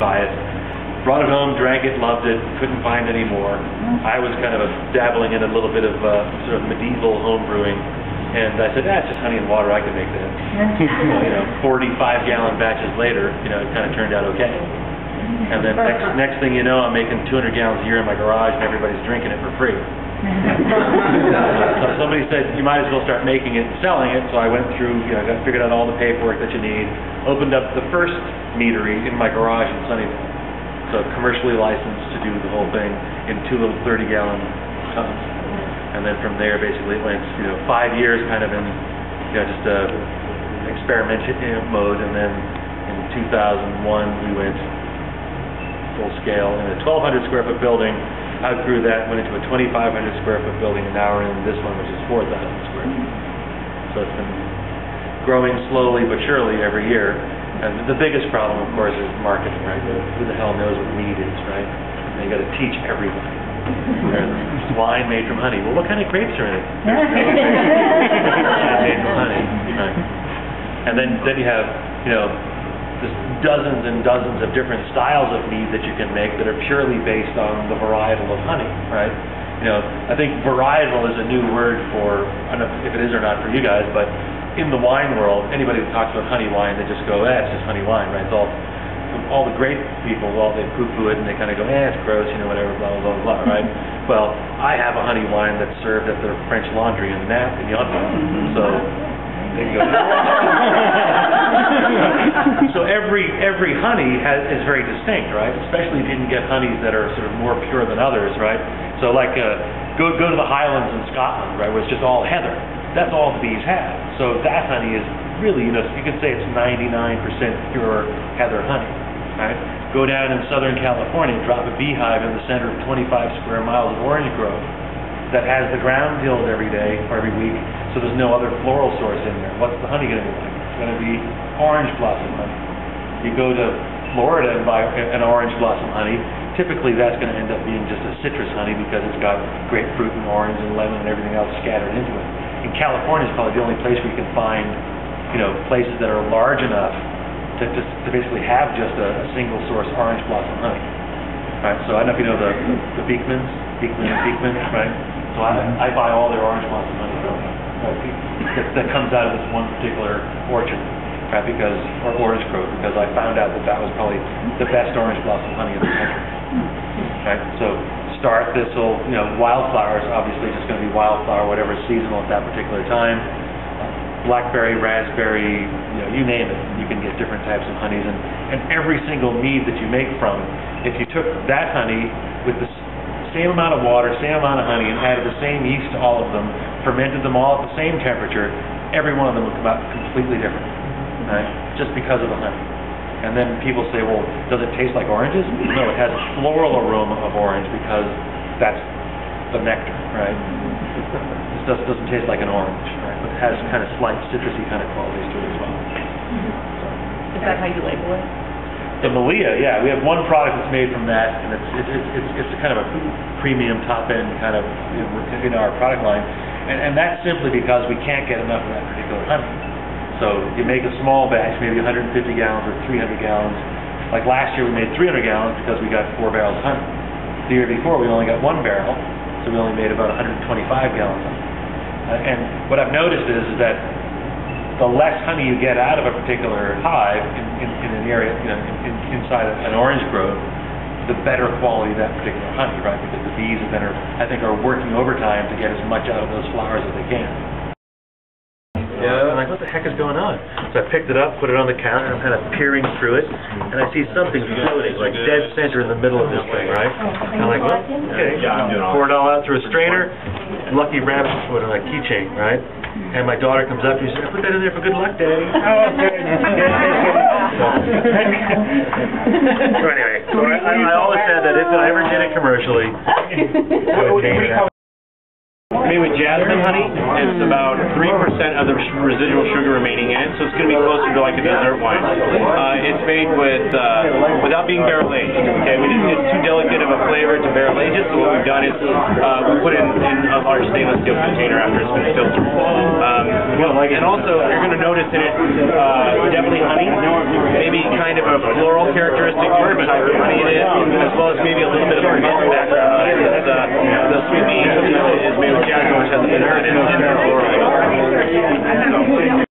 buy it. Brought it home, drank it, loved it, couldn't find any more. I was kind of dabbling in a little bit of sort of medieval home brewing, and I said, it's just honey and water, I can make that. So, 45-gallon batches later, it kind of turned out okay. And then next thing you know, I'm making 200 gallons a year in my garage, and everybody's drinking it for free. So somebody said, you might as well start making it and selling it, so I went through, figured out all the paperwork that you need, opened up the first meadery in my garage in Sunnyvale. So commercially licensed to do the whole thing in 2 little 30-gallon tubs, and then from there basically it went 5 years kind of in just experimental mode, and then in 2001 we went full scale in a 1,200 square foot building. Outgrew that, went into a 2,500 square foot building, and now we're in this one, which is 4,000 square feet. So it's been growing slowly but surely every year. And the biggest problem, of course, is marketing, right? Who the hell knows what mead is, right? And you got to teach everybody. It's wine made from honey. Well, what kind of grapes are in it? Made from honey, right? And then you have, just dozens and dozens of different styles of mead that you can make that are purely based on the varietal of honey, right? I think varietal is a new word for, I don't know if it is or not for you guys, but in the wine world, anybody who talks about honey wine, they just go, it's just honey wine, right? It's all the grape people, they poo-poo it and they kind of go, it's gross, whatever, blah, blah, blah, blah, right? Well, I have a honey wine that's served at the French Laundry in Nap in Yonville, so they can go. So every honey is very distinct, right? Especially if you can get honeys that are sort of more pure than others, right? So like go to the Highlands in Scotland, right, where it's just all heather. That's all the bees have. So that honey is really, you can say it's 99% pure heather honey, right? Go down in Southern California, drop a beehive in the center of 25 square miles of orange grove that has the ground tilled every day or every week, so there's no other floral source in there. What's the honey going to be like? It's going to be orange blossom honey. You go to Florida and buy an orange blossom honey, typically that's going to end up being just a citrus honey because it's got grapefruit and orange and lemon and everything else scattered into it. In California, it's probably the only place where you can find, places that are large enough to basically have just a single source orange blossom honey. Right. So I don't know if you know the Beekmans, right? So I buy all their orange blossom honey from them, right? That comes out of this one particular orchard, right? Or orange grove, because I found out that was probably the best orange blossom honey in the country. Right. So star thistle, wildflowers, obviously just going to be wildflower, whatever is seasonal at that particular time. Blackberry, raspberry, you name it. You can get different types of honeys, and every single mead that you make from it, if you took that honey with the same amount of water, same amount of honey, and added the same yeast to all of them, fermented them all at the same temperature, every one of them would come out completely different, right? Just because of the honey. And then people say, well, does it taste like oranges? No, it has a floral aroma of orange because that's the nectar, right? It doesn't taste like an orange, right? But it has kind of slight citrusy kind of qualities to it as well. Is that how you label it? The Malia, yeah. We have one product that's made from that, and it's kind of a premium top-end kind of in our product line. And that's simply because we can't get enough of that particular honey. So you make a small batch, maybe 150 gallons or 300 gallons. Like last year we made 300 gallons because we got 4 barrels of honey. The year before we only got 1 barrel, so we only made about 125 gallons of honey. And what I've noticed is that the less honey you get out of a particular hive in an area, inside an orange grove, the better quality that particular honey, right? Because the bees are working overtime to get as much out of those flowers as they can. I'm like, what the heck is going on? So I picked it up, put it on the counter, and I'm kind of peering through it, and I see something floating, like dead center in the middle of this thing, right? And I'm like, well, okay. Pour it all out through a strainer, lucky rabbit's foot on a keychain, right? And my daughter comes up to me and says, I put that in there for good luck, Daddy. So anyway, I always said that if I ever did it commercially, I would name it. I mean, white jasmine honey. It's about 3% of the residual sugar remaining in it, so it's going to be closer to like a dessert wine. It's made with without being barrel aged. Okay, we didn't get too delicate of a flavor to barrel age it, so what we've done is we put it in a large stainless steel container after it's been filtered. And also, you're going to notice in it definitely honey, maybe kind of a floral characteristic bourbon type of honey it is, as well as maybe a little bit of a mint background on it. The sweet bean is made with jasmine, which has a bit of an floral.